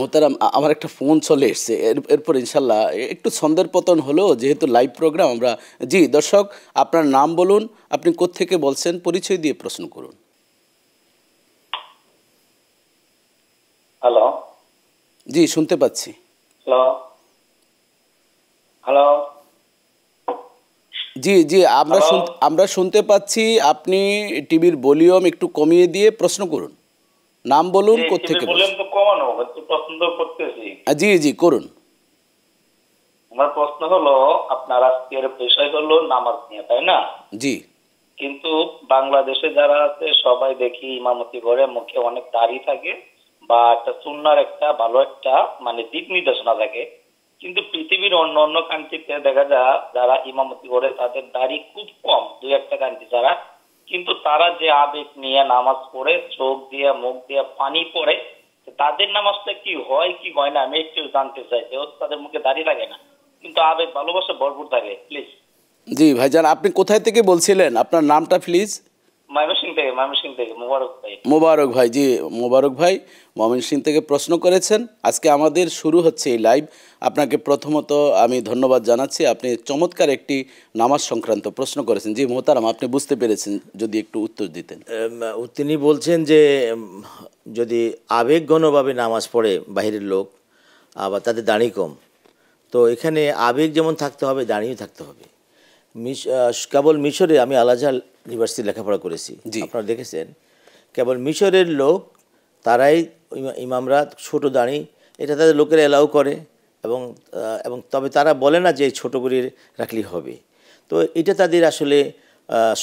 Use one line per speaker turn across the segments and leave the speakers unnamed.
মোহতারাম, আমার একটা ফোন চলে এসছে, এরপর ইনশাল্লাহ একটু ছন্দের পতন হলো, যেহেতু লাইভ প্রোগ্রাম আমরা। জি দর্শক, আপনার নাম বলুন, আপনি কোত্থেকে বলছেন, পরিচয় দিয়ে প্রশ্ন করুন।
হ্যালো।
জি শুনতে পাচ্ছি।
Hello hello.
জি জি আমরা শুনতে পাচ্ছি। আপনি টিভির ভলিউম একটু কমিয়ে দিয়ে প্রশ্ন করুন। নাম বলুন, কোত্থেকে বলছেন।
তো কমানো, একটু পছন্দ করতেছি।
জি জি করুন।
আমার প্রশ্ন হলো, আপনার আজকের বিষয় হলো নামাজ নিয়ে, তাই না?
জি।
কিন্তু বাংলাদেশে যারা আছে সবাই দেখি ইমামতি করে মুখে অনেক দাড়ি থাকে বা একটা সুন্নার একটা ভালো একটা মানে দিক নির্দেশনা থাকে। কিন্তু পৃথিবীর অন্য অন্য কান্ট্রিতে দেখা যায় যারা ইমামতি করে তাদের দাড়ি খুব কম, দুই একটা কান্ট্রি ছাড়া। কিন্তু তারা যে আবেগ নিয়ে নামাজ পড়ে, চোখ দিয়ে মুখ দিয়ে পানি পড়ে, তাদের নামাজটা কি হয় কি হয় না আমি একটু জানতে চাই। তাদের মুখে দাড়ি লাগে না, কিন্তু আবেগ ভালোবাসা ভরপুর থাকে। প্লিজ।
জি ভাইজান, আপনি কোথায় থেকে বলছিলেন, আপনার নামটা প্লিজ?
ময়মনসিংহ থেকে মোবারক ভাই।
মোবারক ভাই। জি মোবারক ভাই ময়মনসিংহ থেকে প্রশ্ন করেছেন। আজকে আমাদের শুরু হচ্ছে এই লাইভ। আপনাকে প্রথমত আমি ধন্যবাদ জানাচ্ছি, আপনি চমৎকার একটি নামাজ সংক্রান্ত প্রশ্ন করেছেন। জি মোহতারাম, আপনি বুঝতে পেরেছেন, যদি একটু উত্তর দিতেন।
তিনি বলছেন যে যদি আবেগঘনভাবে নামাজ পড়ে বাহিরের লোক, আবার তাদের দাড়ি কম, তো এখানে আবেগ যেমন থাকতে হবে, দাঁড়িয়েও থাকতে হবে। কেবল মিশরে আমি আল আজহার ইউনিভার্সিটি লেখাপড়া করেছি, আপনারা দেখেছেন। কেবল মিশরের লোক তারাই ইমামরা ছোট দাঁড়ি, এটা তাদের লোকেরা এলাও করে, এবং এবং তবে তারা বলে না যে ছোট করে রাখলেই হবে। তো এটা তাদের আসলে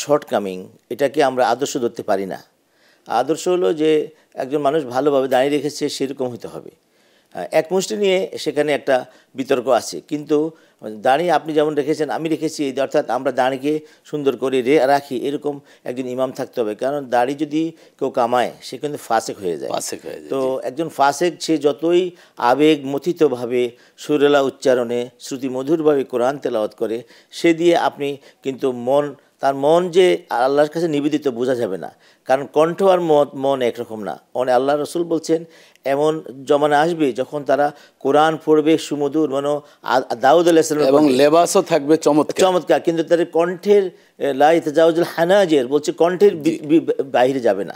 শর্টকামিং, এটাকে আমরা আদর্শ ধরতে পারি না। আদর্শ হলো যে একজন মানুষ ভালোভাবে দাঁড়িয়ে রেখেছে সেরকম হতে হবে। এক মুষ্টি নিয়ে সেখানে একটা বিতর্ক আছে, কিন্তু দাঁড়িয়ে আপনি যেমন রেখেছেন আমি রেখেছি, অর্থাৎ আমরা দাঁড়িয়ে সুন্দর করে রাখি, এরকম একজন ইমাম থাকতে হবে। কারণ দাড়ি যদি কেউ কামায় সে কিন্তু ফাসেক হয়ে যায়। তো একজন ফাসেক সে যতই আবেগ মথিতভাবে সুরেলা উচ্চারণে শ্রুতি মধুরভাবে কোরআন তেলাওয়াত করে, সে দিয়ে আপনি কিন্তু তার মন যে আল্লাহর কাছে নিবেদিত বোঝা যাবে না। কারণ কণ্ঠ আর মন একরকম না। আল্লাহ রসুল বলছেন এমন জমানা আসবে যখন তারা কোরআন পড়বে সুমধুর, মানে দাউদ আলাইহিস সালাম,
এবং লেবাসও থাকবে
চমৎকার, কিন্তু তাদের কণ্ঠের লা ইয়াতাজাওয়াজুল হানাজির বলছে কণ্ঠের বাইরে যাবে না।